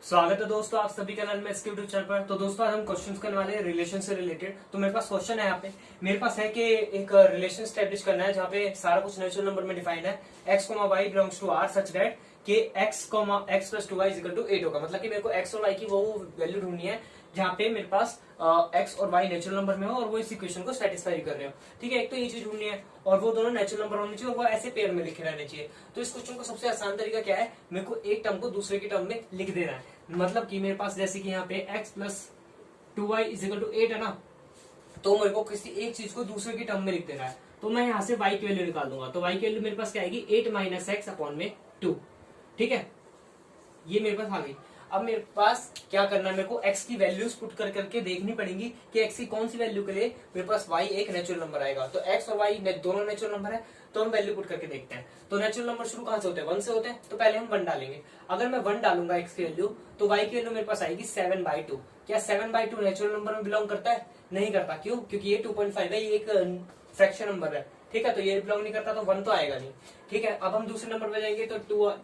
स्वागत है दोस्तों आप सभी का में इसके यूट्यूब चैनल पर। तो दोस्तों आज हम क्वेश्चंस करने वाले हैं रिलेशन से रिलेटेड। तो मेरे पास क्वेश्चन है यहाँ पे, मेरे पास है कि एक रिलेशन स्टैब्लिश करना है जहाँ पे सारा कुछ नेचुरल नंबर में डिफाइन है। x, y belongs to r such that कि x, plus 2y is equal to 8 होगा। मतलब कि मेरे को x और y की वो वैल्यू ढूंढनी है जहाँ पे मेरे पास x और y नेचुरल नंबर में हो और वो इस इक्वेशन को सेटिस्फाई कर रहे हो। ठीक है, एक तो ये चीज ढूंढनी है और वो दोनों नेचुरल नंबर होने चाहिए और वो ऐसे पेयर में लिखे रहने चाहिए। तो इस क्वेश्चन को सबसे आसान तरीका क्या है, मेरे को एक टर्म को दूसरे की टर्म में लिख देना है। मतलब कि मेरे पास जैसे कि यहाँ पे x plus 2y is equal to 8 है ना, तो मेरे को किसी एक चीज को दूसरे की टर्म में लिख देना है। तो मैं यहाँ से y की वैल्यू निकाल दूंगा। तो y की वैल्यू मेरे पास क्या आएगी, 8 माइनस एक्स अपॉन में 2। ठीक है, ये मेरे पास आ गई। अब मेरे पास क्या करना है, मेरे को x की वैल्यूज पुट कर करके देखनी पड़ेंगी कि x की कौन सी वैल्यू के लिए मेरे पास y एक नेचुरल नंबर आएगा। तो x और y दोनों नेचुरल नंबर है, तो हम वैल्यू पुट करके देखते हैं। तो नेचुरल नंबर शुरू कहां से होते हैं, 1 से होते हैं। तो पहले हम 1 डालेंगे। अगर मैं 1 डालूंगा x की वैल्यू, तो y की वैल्यू मेरे पास आएगी 7/2। क्या 7/2 नेचुरल नंबर में बिलोंग करता है? नहीं करता। क्यों? क्योंकि ये 2.5 है, ये एक फ्रैक्शन नंबर है। ठीक है, तो ये बिलोंग नहीं करता, तो 1 तो आएगा नहीं। ठीक है, अब हम दूसरे नंबर पे जाएंगे तो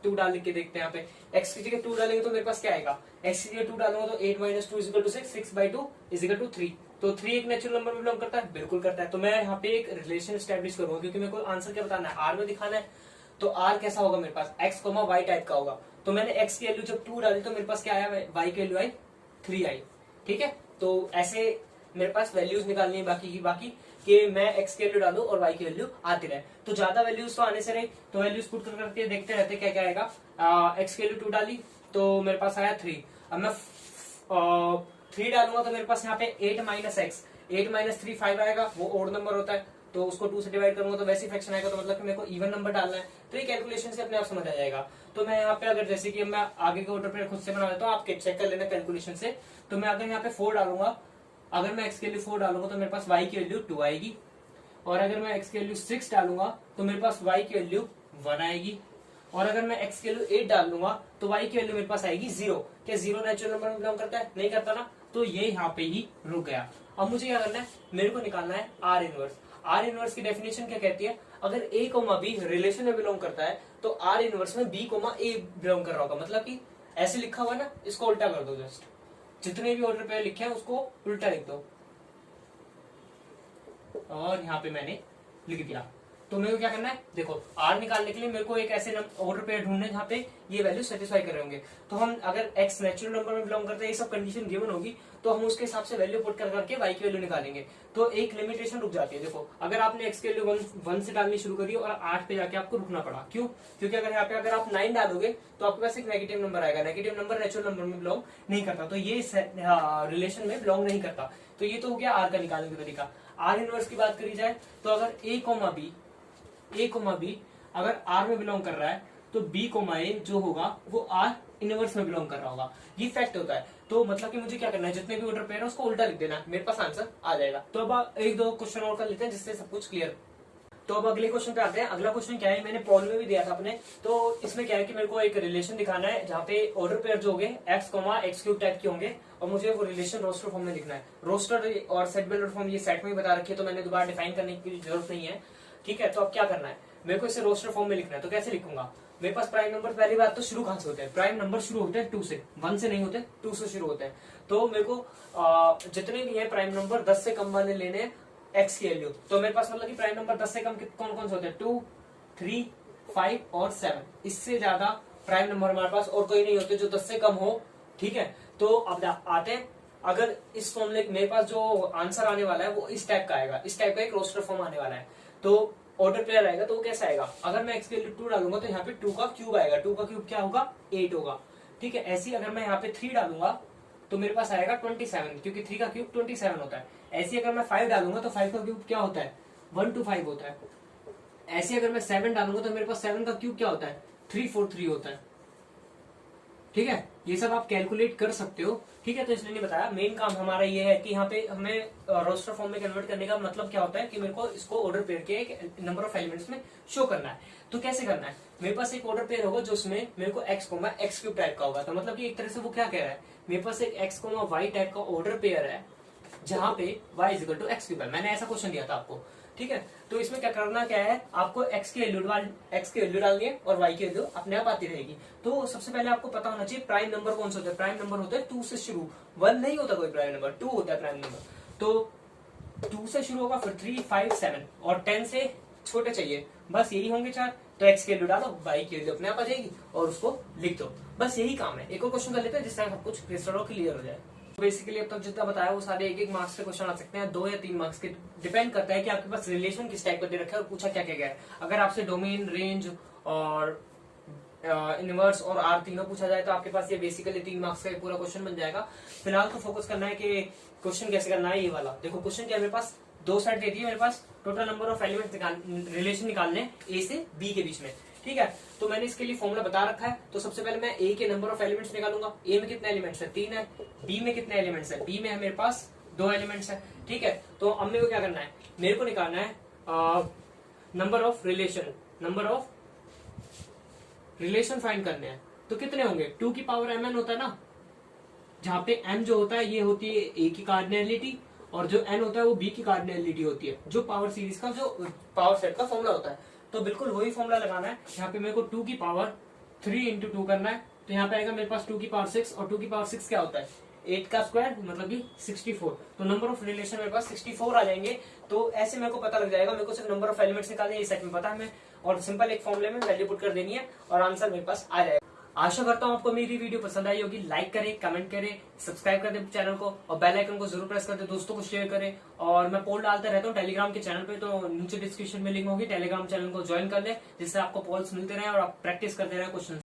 2 डाल के देखते हैं। यहाँ पे x की जगह 2 डालेंगे तो मेरे पास क्या आएगा, x की जगह 2 डालूंगा तो 8 minus 2 is equal to 6, 6/2 is equal to 3। तो 3 एक नेचुरल नंबर में बिलोंग करता है, बिल्कुल करता है। तो मैं यहाँ पे एक रिलेशन स्टैब्लिश करूंगा क्योंकि मेरे को आंसर क्या बताना है, आर में दिखाना है। तो आर कैसा होगा मेरे पास, x, y टाइप का होगा। तो मैंने x की वैल्यू जब 2 डाली तो मेरे पास क्या आया, y की वैल्यू आई 3 आई। ठीक है, तो ऐसे मेरे पास वैल्यूज निकालनी है बाकी की बाकी कि मैं x की वैल्यू डालू और y की वैल्यू आती रहे। तो ज्यादा वैल्यूज तो आने से रही, तो वैल्यूज पुट करके देखते रहते क्या क्या आएगा। x की वैल्यू 2 डाली तो मेरे पास आया 3। अब मैं 3 डालूंगा तो मेरे पास यहाँ पे 8 माइनस एक्स, 8 माइनस 3 5 आएगा। वो ओड नंबर होता है, तो उसको 2 से डिवाइड करूंगा तो वैसे फ्रैक्शन आएगा। तो मतलब कि मेरे को इवन नंबर डालना है। तो ये कैलकुलेशन से अपने आप समझ आ जाएगा। तो मैं यहाँ पे अगर जैसे कि मैं आगे के ऑर्डर पे खुद से बना लेता हूँ, आप चेक कर लेना कैलकुलेशन से। तो मैं अगर यहाँ पे 4 डालूंगा, अगर मैं x की वैल्यू 4 डालूंगा तो मेरे पास y की वैल्यू 2 आएगी। और अगर मैं x की वैल्यू 6 डालूंगा तो मेरे पास y की वैल्यू 1 आएगी। और अगर मैं x की वैल्यू 8 डाल दूंगा तो y की वैल्यू मेरे पास आएगी 0। क्या 0 नेचुरल नंबर में बिलोंग करता है? नहीं करता ना, तो ये यहाँ पे ही रुक गया। अब मुझे क्या करना है, मेरे को निकालना है आर इनवर्स। आर इनवर्स की डेफिनेशन क्या कहती है, अगर a, b रिलेशन में बिलोंग करता है तो आर इनवर्स में b, a बिलोंग कर रहा होगा। मतलब कि ऐसे लिखा हुआ ना, इसको उल्टा कर दो। जस्ट जितने भी ऑर्डर पे लिखे हैं उसको उल्टा लिख दो और यहाँ पे मैंने लिख दिया। तो मेरे को क्या करना है, देखो आर निकालने के लिए मेरे को एक ऐसे ऑर्डर पेयर ढूंढना है जहाँ पे ये वैल्यू सेटिस्फाई कर रहे होंगे। तो हम अगर x नेचुरल नंबर में बिलोंग करते हैं, ये सब कंडीशन गिवन होगी, तो हम उसके हिसाब से वैल्यू पुट कर करके y की वैल्यू निकालेंगे। तो एक लिमिटेशन रुक जाती है। देखो अगर आपने x की वैल्यू 1 से डालनी शुरू करी और 8 पे जाके आपको रुकना पड़ा, क्यों? क्योंकि अगर यहाँ पे अगर आप 9 डालोगे तो आपके पास एक नेगेटिव नंबर आएगा। नेगेटिव नंबर नेचुरल नंबर में बिलोंग नहीं करता, तो ये रिलेशन में बिलोंग नहीं करता। तो ये तो हो गया आर का निकालने का तरीका। आर इनवर्स की बात करी जाए तो अगर a, b अगर r में बिलोंग कर रहा है तो b, a जो होगा वो r इनवर्स में बिलोंग कर रहा होगा। ये फैक्ट होता है। तो मतलब कि मुझे क्या करना है, जितने भी ऑर्डर पेयर है उसको उल्टा लिख देना, मेरे पास आंसर आ जाएगा। तो अब एक दो क्वेश्चन और कर लेते हैं जिससे सब कुछ क्लियर। तो अब अगले क्वेश्चन पे आते हैं। अगला क्वेश्चन क्या है, मैंने पॉल में भी दिया था अपने। तो इसमें क्या है कि मेरे को एक रिलेशन दिखाना है जहाँ पे ऑर्डर पेयर जो होंगे x, टाइप के होंगे और मुझे वो रिलेशन रोस्टर फॉर्म में लिखना है। रोस्टर और सेट बिल्डर फॉर्म ये सेट में ही बता रखी है, तो मैंने दोबारा डिफाइन करने की जरूरत नहीं है। ठीक है, तो अब क्या करना है, मेरे को इसे रोस्टर फॉर्म में लिखना है। तो कैसे लिखूंगा, मेरे पास प्राइम नंबर, पहली बात तो शुरू कहां से होते हैं, प्राइम नंबर शुरू होते हैं 2 से, 1 से नहीं होते, 2 से शुरू होते हैं। तो मेरे को जितने भी है प्राइम नंबर 10 से कम वाले लेने हैं x की वैल्यू। तो मेरे पास मतलब कि प्राइम नंबर 10 से कम कौन कौन से होते हैं, 2, 3, 5 और 7। इससे ज्यादा प्राइम नंबर हमारे पास और कोई नहीं होते जो 10 से कम हो। ठीक है, तो अब आते हैं, अगर इस फॉर्मूले मेरे पास जो आंसर आने वाला है वो इस टाइप का आएगा, इस टाइप का एक रोस्टर फॉर्म आने वाला है। तो ऑर्डर पेयर आएगा तो वो कैसा आएगा, अगर मैं x की वैल्यू 2 डालूंगा तो यहाँ पे 2 का क्यूब आएगा। 2 का क्यूब क्या होगा, 8 होगा। ठीक है, ऐसी अगर मैं यहाँ पे 3 डालूंगा तो मेरे पास आएगा 27, क्योंकि 3 का क्यूब 27 होता है। ऐसी अगर मैं 5 डालूंगा तो 5 का क्यूब क्या होता है, 125 होता है। ऐसी अगर मैं 7 डालूंगा तो मेरे पास 7 का क्यूब क्या होता है, 343 होता है। ठीक है, ये सब आप कैलकुलेट कर सकते हो। ठीक है, तो इसलिए नहीं बताया। मेन काम हमारा ये है कि यहाँ पे हमें रोस्टर फॉर्म में कन्वर्ट करने का मतलब क्या होता है कि मेरे को इसको ऑर्डर पेयर के एक नंबर ऑफ एलिमेंट्स में शो करना है। तो कैसे करना है, मेरे पास एक ऑर्डर पेयर होगा जो उसमें मेरे को x, क्यूब टाइप का होगा। तो मतलब कि एक तरह से वो क्या कह रहा है, मेरे पास एक x, y टाइप का ऑर्डर पेयर है जहां पे y is equal to x cube है। मैंने ऐसा क्वेश्चन दिया था आपको। ठीक है। तो इसमें क्या करना क्या है, आपको x की वैल्यू डालनी है और y की वैल्यू अपने आप आती रहेगी। तो सबसे पहले आपको पता होना चाहिए प्राइम नंबर कौन सा होता है। प्राइम नंबर होता है 2 से शुरू, 1 नहीं होता कोई प्राइम नंबर, 2 होता है प्राइम नंबर। तो 2 से शुरू होगा, फिर 3, 5, 7 और 10 से छोटे चाहिए, बस यही होंगे 4। तो x की वैल्यू डालो, y की वैल्यू अपने आप आ जाएगी और उसको लिख दो, बस यही काम है। एक और क्वेश्चन कर लेते हैं जिससे सब कुछ क्लियर हो जाए। बेसिकली अब तक जितना बताया वो सारे 1-1 मार्क्स के क्वेश्चन आ सकते हैं, 2 या 3 मार्क्स के, डिपेंड करता है कि आपके पास रिलेशन किस टाइप का दे रखा है और पूछा क्या क्या गया है। अगर आपसे डोमेन, रेंज और इनवर्स और आर तीनों पूछा जाए तो आपके पास ये बेसिकली 3 मार्क्स का पूरा क्वेश्चन बन जाएगा। फिलहाल तो फोकस करना है कि क्वेश्चन कैसे करना है। ये वाला देखो, क्वेश्चन क्या है मेरे पास, 2 सेट दे दिए मेरे पास, total number of elements relation निकालने ए से बी के बीच में, ठीक है। तो मैंने इसके लिए फॉर्मूला बता रखा है। तो सबसे पहले मैं ए के नंबर ऑफ एलिमेंट्स निकालूंगा। ए में कितने एलिमेंट्स है, 3 है। बी में कितने एलिमेंट्स है, बी में है मेरे पास 2 एलिमेंट्स है, ठीक है। तो अब मेरे को क्या करना है, मेरे को निकालना है नंबर ऑफ रिलेशन फाइंड करने हैं। तो कितने होंगे, 2 की पावर mn होता है ना, जहां पे m जो होता है ये होती है a की कार्डिनलिटी और जो n होता है वो b की कार्डिनलिटी होती है, जो पावर सीरीज का, जो पावर सेट का फॉर्मूला होता है। तो बिल्कुल वही फॉर्मूला लगाना है। यहाँ पे मेरे को 2 की पावर 3 इंटू 2 करना है। तो यहाँ पे आएगा मेरे पास 2 की पावर 6 और 2 की पावर 6 क्या होता है, 8 का स्क्वायर मतलब कि 64। तो नंबर ऑफ रिलेशन मेरे पास 64 आ जाएंगे। तो ऐसे मेरे को पता लग जाएगा, मेरे को सिर्फ नंबर ऑफ एलिमेंट्स निकालने हैं, ये सेट में पता है मैं, और सिंपल एक फॉर्मूले में वैल्यू पुट कर देनी है और आंसर मेरे पास आ जाएगा। आशा करता हूं आपको मेरी वीडियो पसंद आई होगी। लाइक करें, कमेंट करें, सब्सक्राइब कर दें चैनल को और बेल आइकन को जरूर प्रेस कर दें, दोस्तों को शेयर करें। और मैं पोल डालता रहता हूं टेलीग्राम के चैनल पे, तो नीचे डिस्क्रिप्शन में लिंक होगी, टेलीग्राम चैनल को ज्वाइन कर लें, जिससे आपको पोल्स मिलते रहे और आप प्रैक्टिस करते रहे क्वेश्चन।